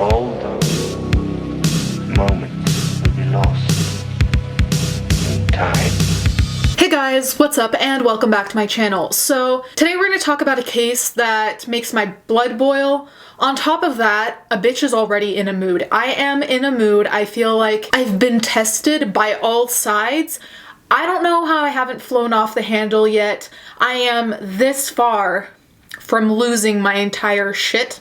all those moments will be lost in time. Hey guys, what's up and welcome back to my channel. So today we're going to talk about a case that makes my blood boil. On top of that, a bitch is already in a mood. I am in a mood. I feel like I've been tested by all sides. I don't know how I haven't flown off the handle yet. I am this far from losing my entire shit.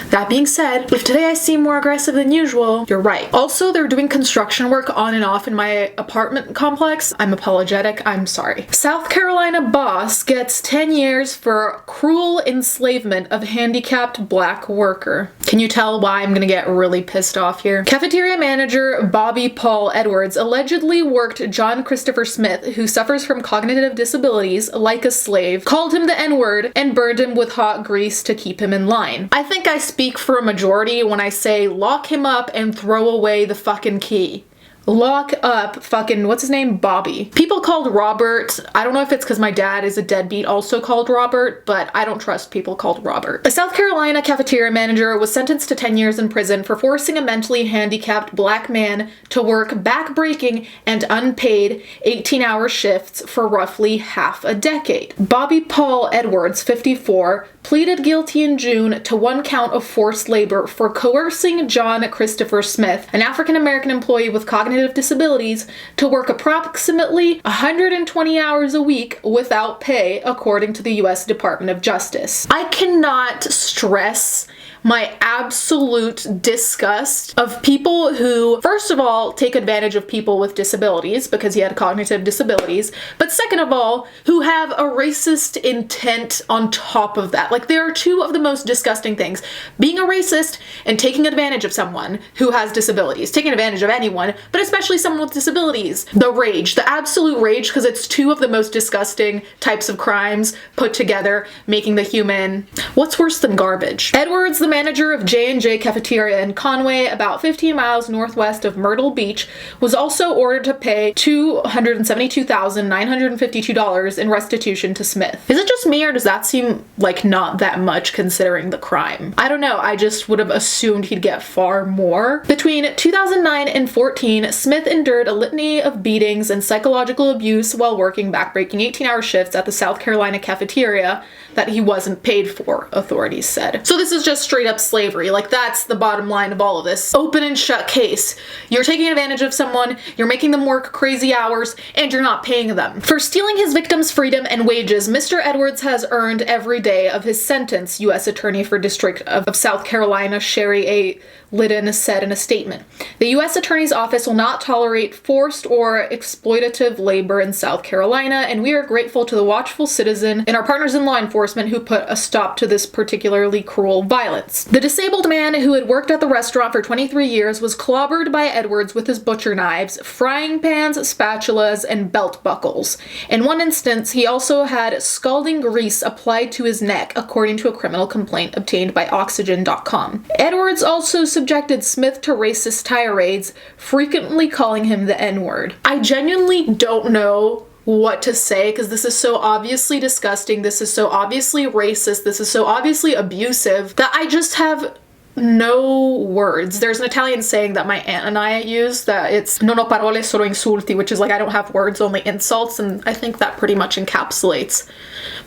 That being said, if today I seem more aggressive than usual, you're right. Also, they're doing construction work on and off in my apartment complex. I'm apologetic, I'm sorry. South Carolina boss gets 10 years for cruel enslavement of handicapped black worker. Can you tell why I'm gonna get really pissed off here? Cafeteria manager Bobby Paul Edwards allegedly worked John Christopher Smith, who suffers from cognitive disabilities, like a slave, called him the N-word, and burned him with hot grease to keep him in line. I think I speak for a majority when I say lock him up and throw away the fucking key. Lock up fucking, what's his name? Bobby. People called Robert, I don't know if it's because my dad is a deadbeat also called Robert, but I don't trust people called Robert. A South Carolina cafeteria manager was sentenced to 10 years in prison for forcing a mentally handicapped black man to work back-breaking and unpaid 18-hour shifts for roughly half a decade. Bobby Paul Edwards, 54, pleaded guilty in June to one count of forced labor for coercing John Christopher Smith, an African-American employee with cognitive disabilities, to work approximately 120 hours a week without pay, according to the U.S. Department of Justice. I cannot stress my absolute disgust of people who, first of all, take advantage of people with disabilities because he had cognitive disabilities, but second of all, who have a racist intent on top of that. Like, there are two of the most disgusting things: being a racist and taking advantage of someone who has disabilities. Taking advantage of anyone, but especially someone with disabilities. The rage, the absolute rage, because it's two of the most disgusting types of crimes put together, making the human, what's worse than garbage? Edwards, the manager of J&J Cafeteria in Conway, about 15 miles northwest of Myrtle Beach, was also ordered to pay $272,952 in restitution to Smith. Is it just me, or does that seem like not that much considering the crime? I don't know, I just would have assumed he'd get far more. Between 2009 and 14, Smith endured a litany of beatings and psychological abuse while working back-breaking 18-hour shifts at the South Carolina cafeteria that he wasn't paid for, authorities said. So this is just straight up slavery. Like, that's the bottom line of all of this. Open and shut case. You're taking advantage of someone, you're making them work crazy hours, and you're not paying them. For stealing his victim's freedom and wages, Mr. Edwards has earned every day of his sentence, U.S. Attorney for District of South Carolina Sherry A. Liddon said in a statement. The U.S. Attorney's Office will not tolerate forced or exploitative labor in South Carolina, and we are grateful to the watchful citizen and our partners in law enforcement who put a stop to this particularly cruel violence. The disabled man, who had worked at the restaurant for 23 years, was clobbered by Edwards with his butcher knives, frying pans, spatulas, and belt buckles. In one instance, he also had scalding grease applied to his neck, according to a criminal complaint obtained by Oxygen.com. Edwards also subjected Smith to racist tirades, frequently calling him the N-word. I genuinely don't know what to say, because this is so obviously disgusting, this is so obviously racist, this is so obviously abusive, that I just have no words. There's an Italian saying that my aunt and I use, that it's non ho parole solo insulti, which is like, I don't have words, only insults, and I think that pretty much encapsulates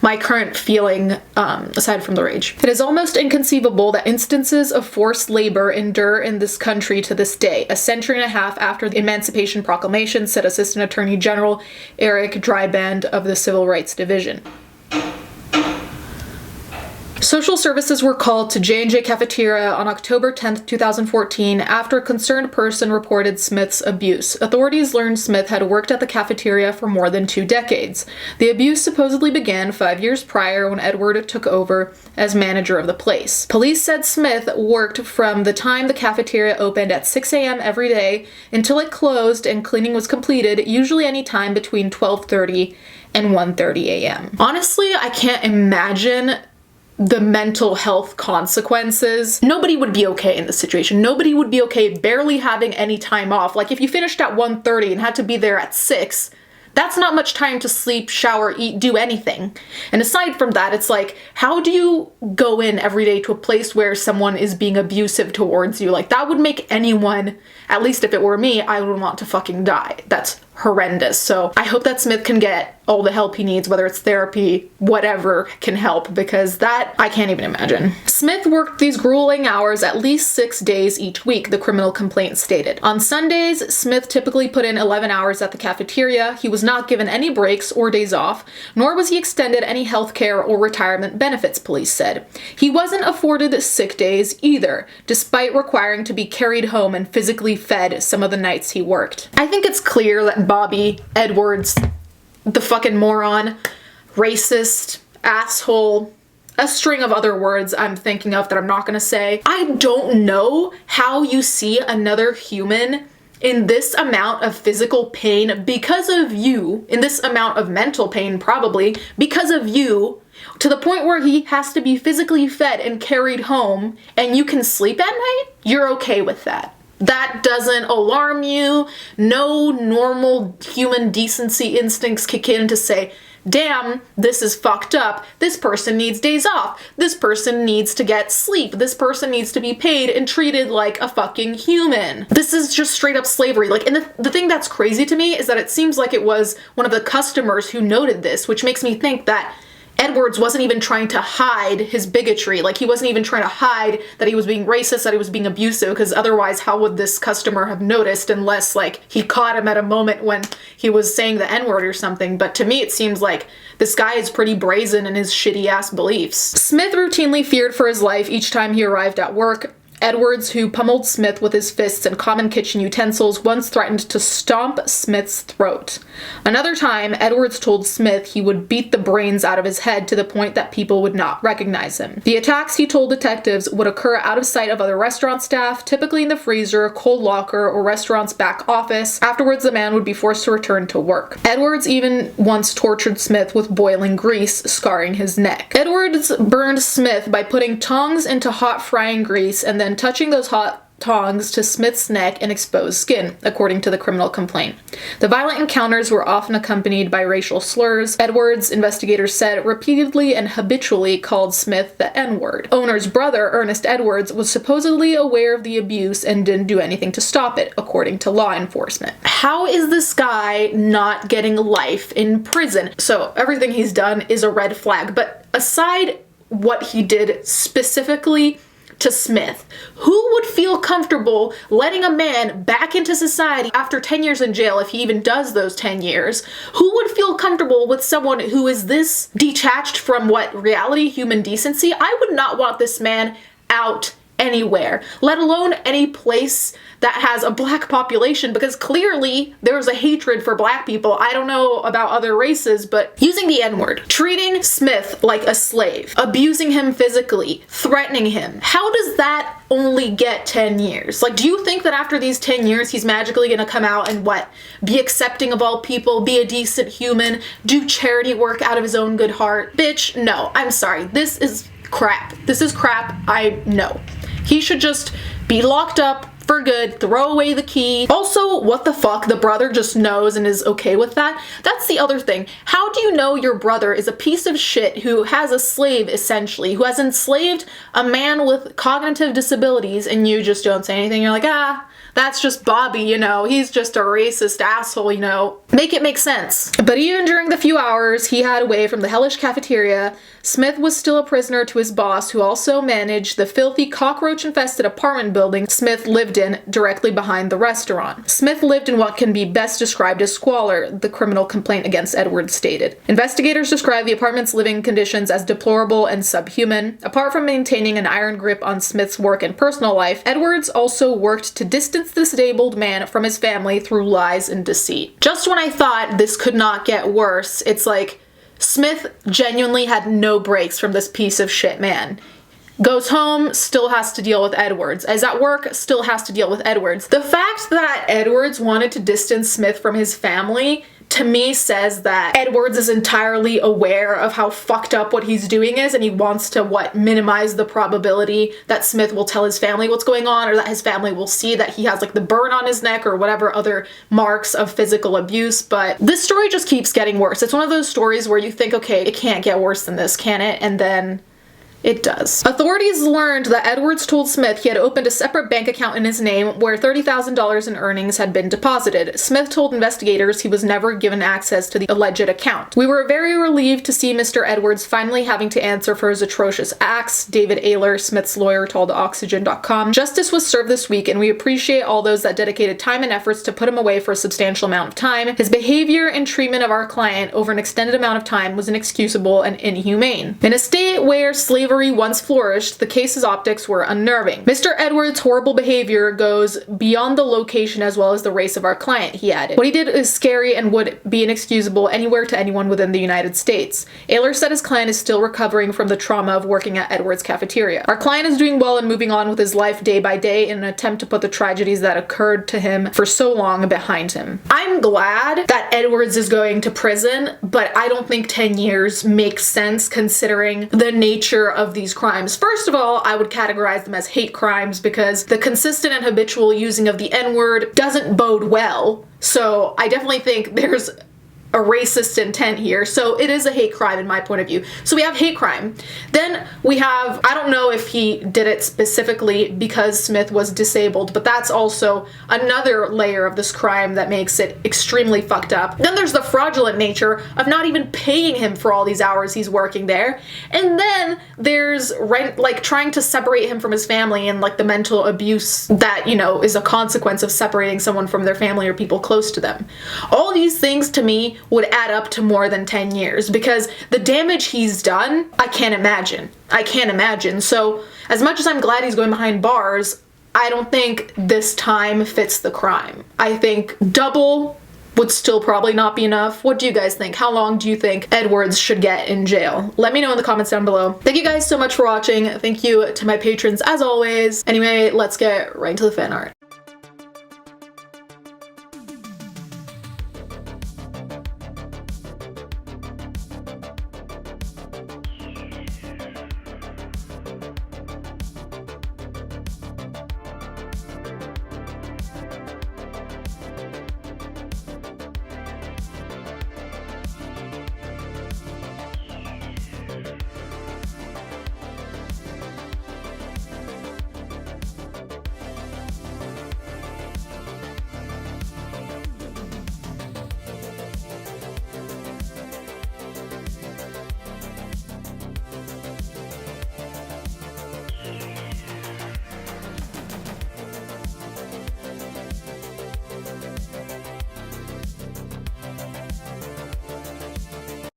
my current feeling, aside from the rage. It is almost inconceivable that instances of forced labor endure in this country to this day, a century and a half after the Emancipation Proclamation, said Assistant Attorney General Eric Dryband of the Civil Rights Division. Social services were called to J&J Cafeteria on October 10, 2014, after a concerned person reported Smith's abuse. Authorities learned Smith had worked at the cafeteria for more than 2 decades. The abuse supposedly began 5 years prior when Edward took over as manager of the place. Police said Smith worked from the time the cafeteria opened at 6 a.m. every day until it closed and cleaning was completed, usually any time between 12:30 and 1:30 a.m. Honestly, I can't imagine the mental health consequences. Nobody would be okay in this situation. Nobody would be okay barely having any time off. Like, if you finished at 1:30 and had to be there at 6, That's not much time to sleep, shower, eat, do anything. And aside from that, it's like, how do you go in every day to a place where someone is being abusive towards you? Like, that would make anyone, at least if it were me, I would want to fucking die. That's horrendous. So I hope that Smith can get all the help he needs, whether it's therapy, whatever can help, because that I can't even imagine. Smith worked these grueling hours at least 6 days each week, the criminal complaint stated. On Sundays, Smith typically put in 11 hours at the cafeteria. He was not given any breaks or days off, nor was he extended any health care or retirement benefits, police said. He wasn't afforded sick days either, despite requiring to be carried home and physically fed some of the nights he worked. I think it's clear that Bobby Edwards, the fucking moron, racist, asshole, a string of other words I'm thinking of that I'm not gonna say. I don't know how you see another human in this amount of physical pain because of you, in this amount of mental pain probably, because of you, to the point where he has to be physically fed and carried home, and you can sleep at night? You're okay with that. That doesn't alarm you. No normal human decency instincts kick in to say, damn, this is fucked up. This person needs days off. This person needs to get sleep. This person needs to be paid and treated like a fucking human. This is just straight up slavery. Like, and the thing that's crazy to me is that it seems like it was one of the customers who noted this, which makes me think that Edwards wasn't even trying to hide his bigotry. Like, he wasn't even trying to hide that he was being racist, that he was being abusive, because otherwise how would this customer have noticed unless, like, he caught him at a moment when he was saying the N-word or something. But to me, it seems like this guy is pretty brazen in his shitty-ass beliefs. Smith routinely feared for his life each time he arrived at work. Edwards, who pummeled Smith with his fists and common kitchen utensils, once threatened to stomp Smith's throat. Another time, Edwards told Smith he would beat the brains out of his head to the point that people would not recognize him. The attacks, he told detectives, would occur out of sight of other restaurant staff, typically in the freezer, cold locker, or restaurant's back office. Afterwards, the man would be forced to return to work. Edwards even once tortured Smith with boiling grease, scarring his neck. Edwards burned Smith by putting tongs into hot frying grease and then touching those hot tongs to Smith's neck and exposed skin, according to the criminal complaint. The violent encounters were often accompanied by racial slurs. Edwards, investigators said, repeatedly and habitually called Smith the N-word. Owner's brother, Ernest Edwards, was supposedly aware of the abuse and didn't do anything to stop it, according to law enforcement. How is this guy not getting life in prison? So everything he's done is a red flag, but aside what he did specifically to Smith, who would feel comfortable letting a man back into society after 10 years in jail, if he even does those 10 years? Who would feel comfortable with someone who is this detached from what reality, human decency? I would not want this man out anywhere, let alone any place that has a black population, because clearly there's a hatred for black people. I don't know about other races, but using the N-word, treating Smith like a slave, abusing him physically, threatening him. How does that only get 10 years? Like, do you think that after these 10 years, he's magically gonna come out and what? Be accepting of all people, be a decent human, do charity work out of his own good heart? Bitch, no, I'm sorry. This is crap. This is crap. I know. He should just be locked up for good, throw away the key. Also, what the fuck? The brother just knows and is okay with that? That's the other thing. How do you know your brother is a piece of shit who has a slave, essentially, who has enslaved a man with cognitive disabilities, and you just don't say anything? You're like, ah, that's just Bobby, you know, he's just a racist asshole, you know. Make it make sense. But even during the few hours he had away from the hellish cafeteria, Smith was still a prisoner to his boss, who also managed the filthy, cockroach-infested apartment building Smith lived in directly behind the restaurant. Smith lived in what can be best described as squalor, the criminal complaint against Edwards stated. Investigators described the apartment's living conditions as deplorable and subhuman. Apart from maintaining an iron grip on Smith's work and personal life, Edwards also worked to distance the disabled man from his family through lies and deceit. Just when I thought this could not get worse, it's like Smith genuinely had no breaks from this piece of shit man. Goes home, still has to deal with Edwards. Is at work, still has to deal with Edwards. The fact that Edwards wanted to distance Smith from his family to me says that Edwards is entirely aware of how fucked up what he's doing is, and he wants to, minimize the probability that Smith will tell his family what's going on, or that his family will see that he has like the burn on his neck or whatever other marks of physical abuse. But this story just keeps getting worse. It's one of those stories where you think, okay, it can't get worse than this, can it? And then it does. Authorities learned that Edwards told Smith he had opened a separate bank account in his name where $30,000 in earnings had been deposited. Smith told investigators he was never given access to the alleged account. "We were very relieved to see Mr. Edwards finally having to answer for his atrocious acts," David Ayler, Smith's lawyer, told Oxygen.com. "Justice was served this week, and we appreciate all those that dedicated time and efforts to put him away for a substantial amount of time. His behavior and treatment of our client over an extended amount of time was inexcusable and inhumane. In a state where slavery once flourished, the case's optics were unnerving. Mr. Edwards' horrible behavior goes beyond the location as well as the race of our client," he added. "What he did is scary and would be inexcusable anywhere to anyone within the United States." Ayler said his client is still recovering from the trauma of working at Edwards' cafeteria. "Our client is doing well and moving on with his life day by day in an attempt to put the tragedies that occurred to him for so long behind him." I'm glad that Edwards is going to prison, but I don't think 10 years makes sense considering the nature of these crimes. First of all, I would categorize them as hate crimes because the consistent and habitual using of the N-word doesn't bode well. So I definitely think there's a racist intent here. So it is a hate crime in my point of view. So we have hate crime. Then we have, I don't know if he did it specifically because Smith was disabled, but that's also another layer of this crime that makes it extremely fucked up. Then there's the fraudulent nature of not even paying him for all these hours he's working there. And then there's trying to separate him from his family and like the mental abuse that, is a consequence of separating someone from their family or people close to them. All these things to me would add up to more than 10 years because the damage he's done, I can't imagine. So as much as I'm glad he's going behind bars, I don't think this time fits the crime. I think double would still probably not be enough. What do you guys think? How long do you think Edwards should get in jail? Let me know in the comments down below. Thank you guys so much for watching. Thank you to my patrons as always. Anyway, let's get right into the fan art.